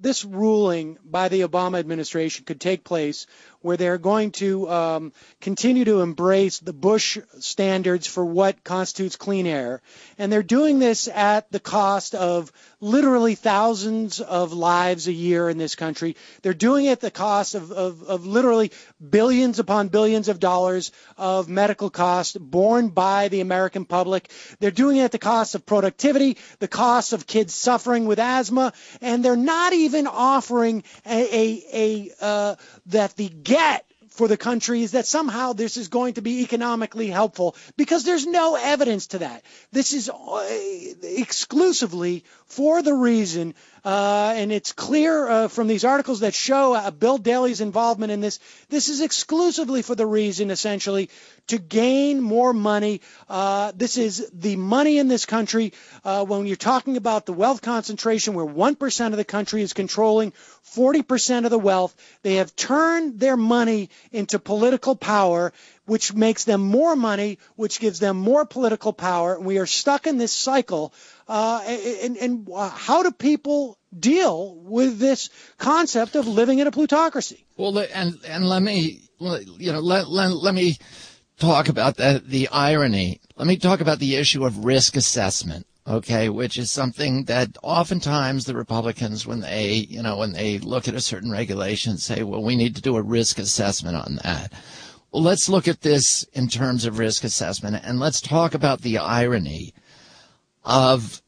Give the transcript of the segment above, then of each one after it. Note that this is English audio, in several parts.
this ruling by the Obama administration could take place where they're going to continue to embrace the Bush standards for what constitutes clean air. And they're doing this at the cost of literally thousands of lives a year in this country. They're doing it at the cost of literally billions upon billions of dollars of medical costs borne by the American public. They're doing it at the cost of productivity, the cost of kids suffering with asthma, and they're not even offering that the get for the country is that somehow this is going to be economically helpful, because there's no evidence to that. This is exclusively for the reason, and it's clear from these articles that show Bill Daley's involvement in this, this is exclusively for the reason, essentially, to gain more money. This is the money in this country. When you're talking about the wealth concentration, where 1% of the country is controlling 40% of the wealth, they have turned their money into political power, which makes them more money, which gives them more political power. And we are stuck in this cycle. And how do people deal with this concept of living in a plutocracy? Well, and let me, let me talk about the irony. Let me talk about the issue of risk assessment. Okay, which is something that oftentimes the Republicans, when they look at a certain regulation, say, well, we need to do a risk assessment on that. Well, let's look at this in terms of risk assessment, and let's talk about the irony of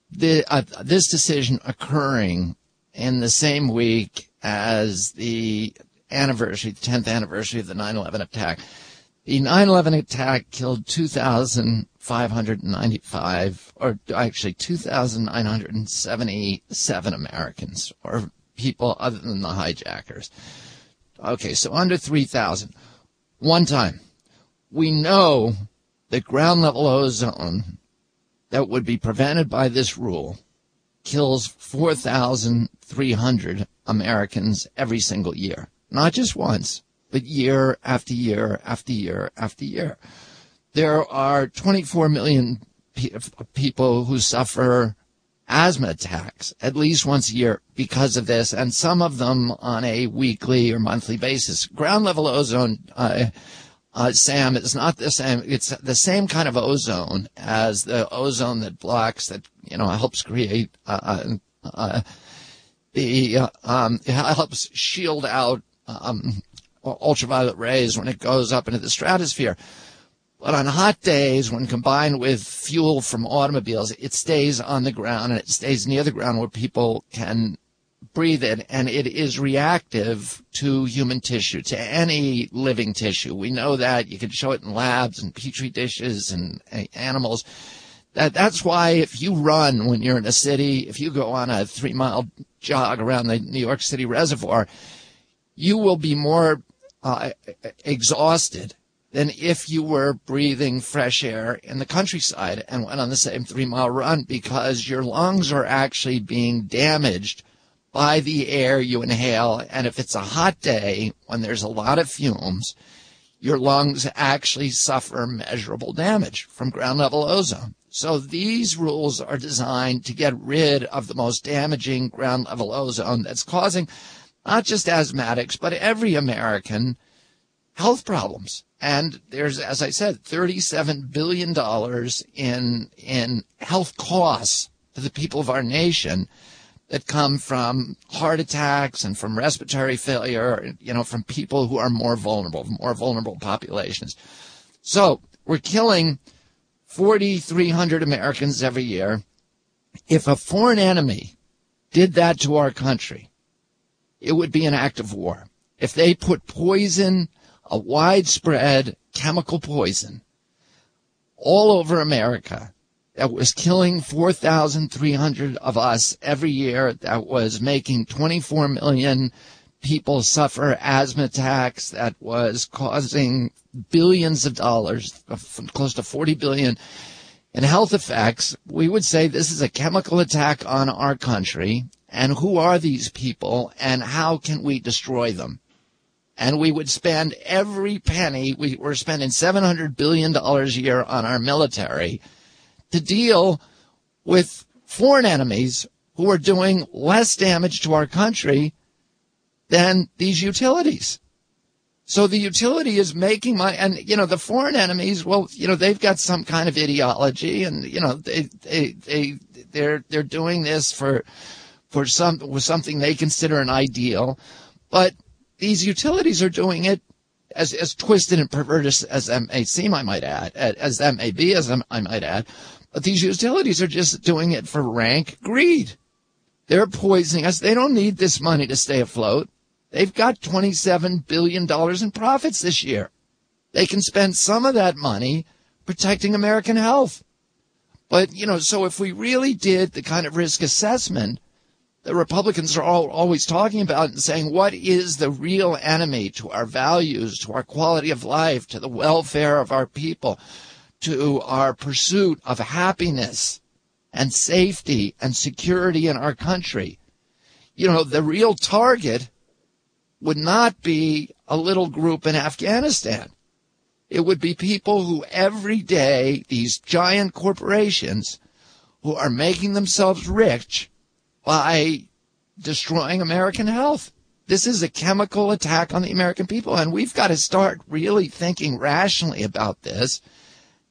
this decision occurring in the same week as the 10th anniversary of the 9/11 attack. The 9/11 attack killed 2,595, or actually 2,977 Americans, or people other than the hijackers. Okay, so under 3,000. One time. We know that ground level ozone that would be prevented by this rule kills 4,300 Americans every single year. Not just once, but year after year after year after year. There are 24 million people who suffer asthma attacks at least once a year because of this, and some of them on a weekly or monthly basis. Ground level ozone, Sam, is not the same. It's the same kind of ozone as the ozone that blocks, that helps create it helps shield out ultraviolet rays when it goes up into the stratosphere. But on hot days, when combined with fuel from automobiles, it stays on the ground, and it stays near the ground where people can breathe it, and it is reactive to human tissue, to any living tissue. We know that. You can show it in labs and petri dishes and animals. That's why if you run when you're in a city, if you go on a 3-mile jog around the New York City reservoir, you will be more exhausted than if you were breathing fresh air in the countryside and went on the same 3-mile run, because your lungs are actually being damaged by the air you inhale. And if it's a hot day when there's a lot of fumes, your lungs actually suffer measurable damage from ground level ozone. So these rules are designed to get rid of the most damaging ground level ozone that's causing not just asthmatics, but every American health problems. And there's, as I said, $37 billion in health costs to the people of our nation that come from heart attacks and from respiratory failure, from people who are more vulnerable populations. So we're killing 4,300 Americans every year. If a foreign enemy did that to our country, it would be an act of war. If they put poison, a widespread chemical poison, all over America that was killing 4,300 of us every year, that was making 24 million people suffer asthma attacks, that was causing billions of dollars, close to 40 billion in health effects, we would say this is a chemical attack on our country. And who are these people, and how can we destroy them? And we would spend every penny. We're spending $700 billion a year on our military to deal with foreign enemies who are doing less damage to our country than these utilities. So the utility is making money, and, the foreign enemies, well, they've got some kind of ideology, and, they're doing this for something they consider an ideal. But these utilities are doing it as twisted and perverted as that may seem, I might add, as that may be, I might add. But these utilities are just doing it for rank greed. They're poisoning us. They don't need this money to stay afloat. They've got $27 billion in profits this year. They can spend some of that money protecting American health. But, so if we really did the kind of risk assessment the Republicans are always talking about and saying, what is the real enemy to our values, to our quality of life, to the welfare of our people, to our pursuit of happiness and safety and security in our country? The real target would not be a little group in Afghanistan. It would be people who every day, these giant corporations who are making themselves rich by destroying American health. This is a chemical attack on the American people, and we've got to start really thinking rationally about this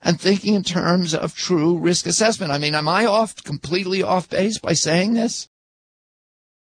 and thinking in terms of true risk assessment. I mean, am I completely off base by saying this?